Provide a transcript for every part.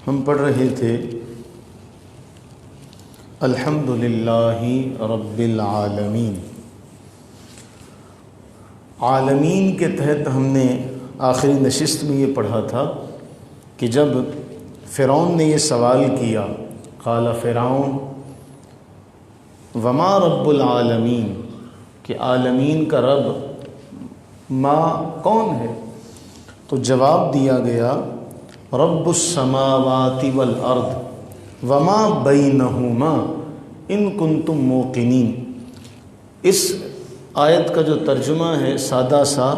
ہم پڑھ رہے تھے الحمدللہ رب العالمین۔ عالمین کے تحت ہم نے آخری نشست میں یہ پڑھا تھا کہ جب فرعون نے یہ سوال کیا، قال فرعون وما رب العالمین، کہ عالمین کا رب ما کون ہے؟ تو جواب دیا گیا رب السماوات والارض وما بینہما ان کنتم موقنین۔ اس آیت کا جو ترجمہ ہے سادہ سا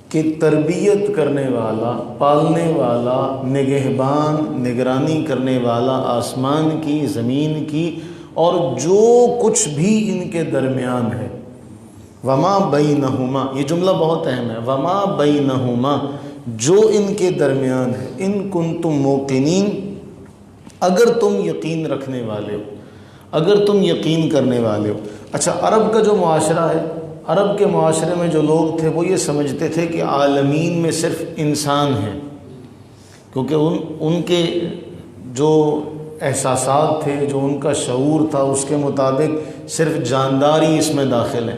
کہ تربیت کرنے والا، پالنے والا، نگہبان، نگرانی کرنے والا آسمان کی، زمین کی اور جو کچھ بھی ان کے درمیان ہے، وما بینہما، یہ جملہ بہت اہم ہے، وما بینہما، جو ان کے درمیان ہے، ان کنتم موقنین، اگر تم یقین رکھنے والے ہو، اگر تم یقین کرنے والے ہو۔ اچھا، عرب کا جو معاشرہ ہے، عرب کے معاشرے میں جو لوگ تھے وہ یہ سمجھتے تھے کہ عالمین میں صرف انسان ہیں، کیونکہ ان کے جو احساسات تھے، جو ان کا شعور تھا، اس کے مطابق صرف جاندار ہی اس میں داخل ہیں،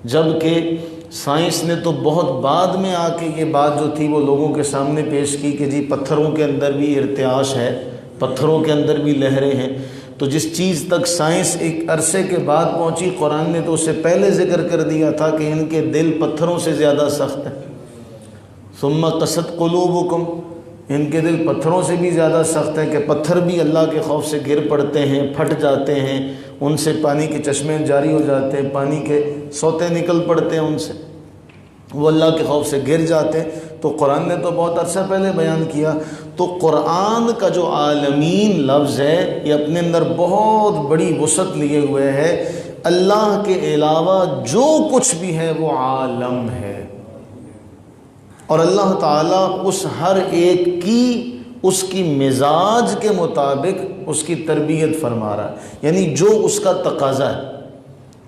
جبکہ سائنس نے تو بہت بعد میں آ کے یہ بات جو تھی وہ لوگوں کے سامنے پیش کی کہ جی پتھروں کے اندر بھی ارتعاش ہے، پتھروں کے اندر بھی لہریں ہیں۔ تو جس چیز تک سائنس ایک عرصے کے بعد پہنچی، قرآن نے تو اس سے پہلے ذکر کر دیا تھا کہ ان کے دل پتھروں سے زیادہ سخت ہیں۔ ثم قست قلوبکم، ان کے دل پتھروں سے بھی زیادہ سخت ہے، کہ پتھر بھی اللہ کے خوف سے گر پڑتے ہیں، پھٹ جاتے ہیں، ان سے پانی کے چشمے جاری ہو جاتے ہیں، پانی کے سوتے نکل پڑتے ہیں ان سے، وہ اللہ کے خوف سے گر جاتے ہیں۔ تو قرآن نے تو بہت عرصہ پہلے بیان کیا۔ تو قرآن کا جو عالمین لفظ ہے یہ اپنے اندر بہت بڑی وسعت لیے ہوئے ہے، اللہ کے علاوہ جو کچھ بھی ہے وہ عالم ہے، اور اللہ تعالیٰ اس ہر ایک کی اس کی مزاج کے مطابق اس کی تربیت فرما رہا ہے، یعنی جو اس کا تقاضا ہے،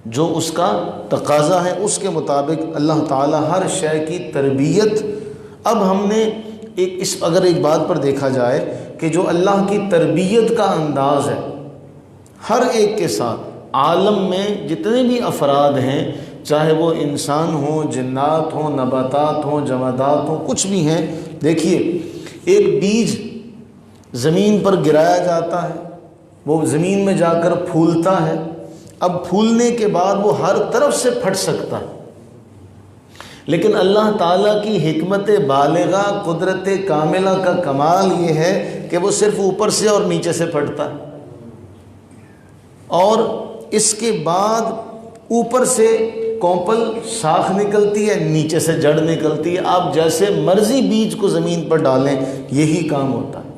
جو اس کا تقاضا ہے اس کے مطابق اللہ تعالیٰ ہر شے کی تربیت۔ اب ہم نے اگر ایک بات پر دیکھا جائے کہ جو اللہ کی تربیت کا انداز ہے ہر ایک کے ساتھ، عالم میں جتنے بھی افراد ہیں، چاہے وہ انسان ہوں، جنات ہوں، نباتات ہوں، جمادات ہوں، کچھ بھی ہیں، دیکھیے ایک بیج زمین پر گرایا جاتا ہے، وہ زمین میں جا کر پھولتا ہے، اب پھولنے کے بعد وہ ہر طرف سے پھٹ سکتا ہے، لیکن اللہ تعالیٰ کی حکمت بالغہ، قدرت کاملہ کا کمال یہ ہے کہ وہ صرف اوپر سے اور نیچے سے پھٹتا ہے، اور اس کے بعد اوپر سے کونپل شاخ نکلتی ہے، نیچے سے جڑ نکلتی ہے۔ آپ جیسے مرضی بیج کو زمین پر ڈالیں یہی کام ہوتا ہے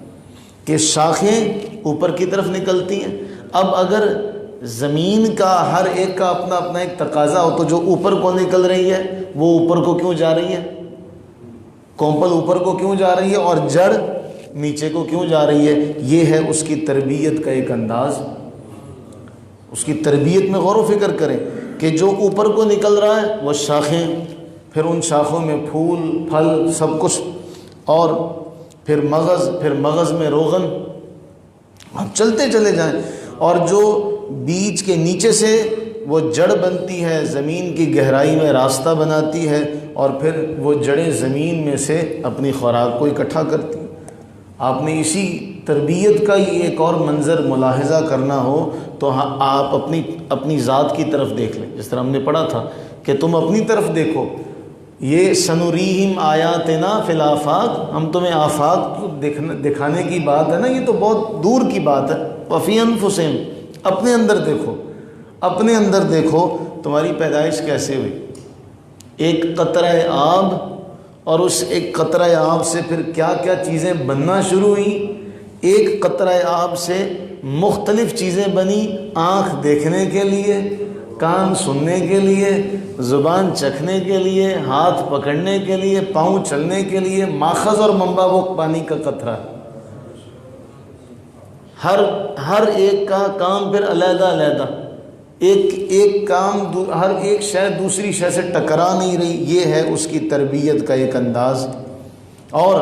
کہ شاخیں اوپر کی طرف نکلتی ہیں۔ اب اگر زمین کا ہر ایک کا اپنا اپنا ایک تقاضا ہو تو جو اوپر کو نکل رہی ہے وہ اوپر کو کیوں جا رہی ہے، کونپل اوپر کو کیوں جا رہی ہے اور جڑ نیچے کو کیوں جا رہی ہے؟ یہ ہے اس کی تربیت کا ایک انداز۔ اس کی تربیت میں غور و فکر کریں کہ جو اوپر کو نکل رہا ہے وہ شاخیں، پھر ان شاخوں میں پھول، پھل، سب کچھ، اور پھر مغز میں روغن، آپ چلتے چلے جائیں، اور جو بیج کے نیچے سے وہ جڑ بنتی ہے، زمین کی گہرائی میں راستہ بناتی ہے، اور پھر وہ جڑیں زمین میں سے اپنی خوراک کو اکٹھا کرتی ہیں۔ آپ نے اسی تربیت کا ہی ایک اور منظر ملاحظہ کرنا ہو تو آپ اپنی ذات کی طرف دیکھ لیں، جس طرح ہم نے پڑھا تھا کہ تم اپنی طرف دیکھو، یہ سنوریہم آیاتنا فی الآفاق، ہم تمہیں آفاق دکھانے کی بات ہے نا، یہ تو بہت دور کی بات ہے۔ وفی انفسہم، اپنے اندر دیکھو، اپنے اندر دیکھو تمہاری پیدائش کیسے ہوئی، ایک قطرہ آب، اور اس ایک قطرہ آب سے پھر کیا کیا چیزیں بننا شروع ہوئیں۔ ایک قطرہ آب سے مختلف چیزیں بنی، آنکھ دیکھنے کے لیے، کان سننے کے لیے، زبان چکھنے کے لیے، ہاتھ پکڑنے کے لیے، پاؤں چلنے کے لیے، ماخذ اور منبع وہ پانی کا قطرہ ہے۔ ہر ایک کا کام پھر علیحدہ علیحدہ، ایک کام ہر ایک شے دوسری شے سے ٹکرا نہیں رہی۔ یہ ہے اس کی تربیت کا ایک انداز۔ اور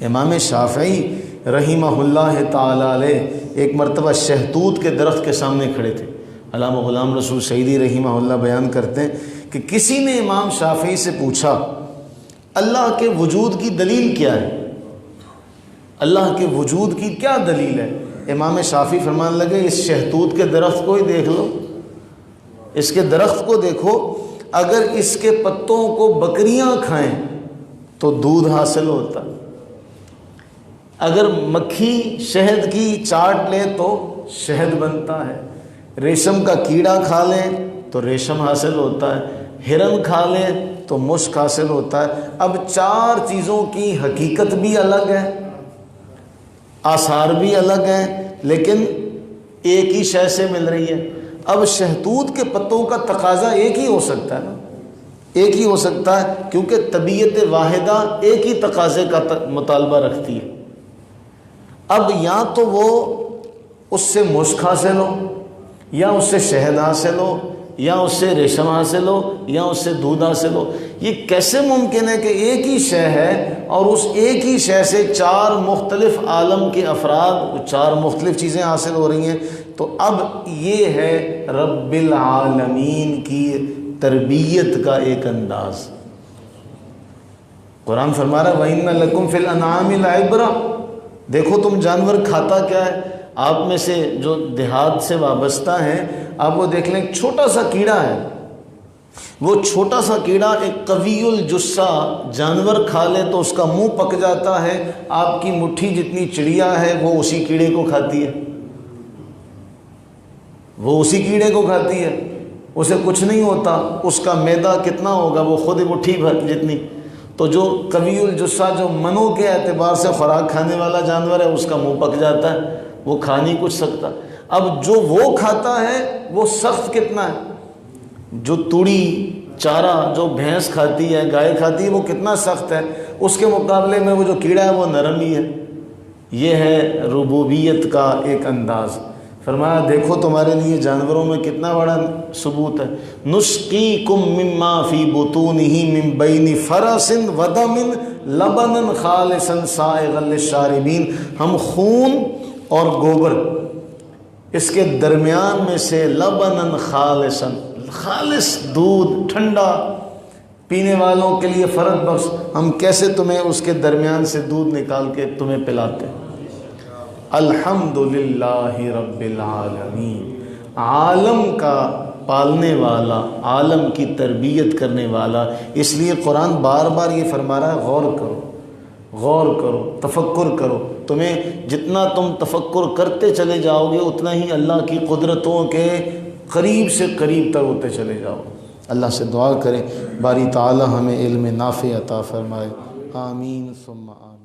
امام شافعی رحمہ اللہ تعالی علیہ ایک مرتبہ شہتوت کے درخت کے سامنے کھڑے تھے۔ علامہ غلام رسول شہیدی رحمہ اللہ بیان کرتے ہیں کہ کسی نے امام شافعی سے پوچھا اللہ کے وجود کی دلیل کیا ہے، اللہ کے وجود کی کیا دلیل ہے؟ امام شافعی فرمانے لگے اس شہتوت کے درخت کو ہی دیکھ لو، اس کے درخت کو دیکھو، اگر اس کے پتوں کو بکریاں کھائیں تو دودھ حاصل ہوتا، اگر مکھی شہد کی چاٹ لے تو شہد بنتا ہے، ریشم کا کیڑا کھا لیں تو ریشم حاصل ہوتا ہے، ہرن کھا لیں تو مشک حاصل ہوتا ہے۔ اب چار چیزوں کی حقیقت بھی الگ ہے، آثار بھی الگ ہیں، لیکن ایک ہی شے سے مل رہی ہے۔ اب شہتوت کے پتوں کا تقاضا ایک ہی ہو سکتا ہے نا، ایک ہی ہو سکتا ہے، کیونکہ طبیعت واحدہ ایک ہی تقاضے کا مطالبہ رکھتی ہے۔ اب یا تو وہ اس سے مشک حاصل ہو، یا اس سے شہد حاصل ہو، یا اس سے ریشم حاصل ہو، یا اس سے دودھ حاصل ہو۔ یہ کیسے ممکن ہے کہ ایک ہی شے ہے اور اس ایک ہی شے سے چار مختلف عالم کے افراد، چار مختلف چیزیں حاصل ہو رہی ہیں؟ تو اب یہ ہے رب العالمین کی تربیت کا ایک انداز۔ قرآن فرما رہا ہے وَإِنَّ لَكُمْ فِي الْأَنْعَامِ لَعِبْرَةً، دیکھو تم جانور کھاتا کیا ہے۔ آپ میں سے جو دیہات سے وابستہ ہیں آپ وہ دیکھ لیں، چھوٹا سا کیڑا ہے، وہ چھوٹا سا کیڑا ایک قوی الجثہ جانور کھا لے تو اس کا منہ پک جاتا ہے، آپ کی مٹھی جتنی چڑیا ہے وہ اسی کیڑے کو کھاتی ہے، وہ اسی کیڑے کو کھاتی ہے، اسے کچھ نہیں ہوتا، اس کا معدہ کتنا ہوگا، وہ خود مٹھی بھر جتنی۔ تو جو قوی الجثہ جو منوں کے اعتبار سے خوراک کھانے والا جانور ہے اس کا منہ پک جاتا ہے، وہ کھا نہیں کچھ سکتا۔ اب جو وہ کھاتا ہے وہ سخت کتنا ہے، جو توڑی چارہ جو بھینس کھاتی ہے، گائے کھاتی ہے، وہ کتنا سخت ہے، اس کے مقابلے میں وہ جو کیڑا ہے وہ نرم ہی ہے۔ یہ ہے ربوبیت کا ایک انداز۔ فرمایا دیکھو تمہارے لیے جانوروں میں کتنا بڑا ثبوت ہے۔ نسقیکم مما فی بطونہ من بین فرس ودم لبنا خالصا سائغا للشاربین، ہم خون اور گوبر اس کے درمیان میں سے لبنا خالصا، خالص دودھ ٹھنڈا پینے والوں کے لیے فرد بخش، ہم کیسے تمہیں اس کے درمیان سے دودھ نکال کے تمہیں پلاتے ہیں۔ الحمدللہ رب العالمین، عالم کا پالنے والا، عالم کی تربیت کرنے والا۔ اس لیے قرآن بار بار یہ فرما رہا ہے غور کرو، غور کرو، تفکر کرو۔ تمہیں جتنا تم تفکر کرتے چلے جاؤ گے اتنا ہی اللہ کی قدرتوں کے قریب سے قریب تر ہوتے چلے جاؤ۔ اللہ سے دعا کریں باری تعالی ہمیں علم نافع عطا فرمائے، آمین ثم آمین۔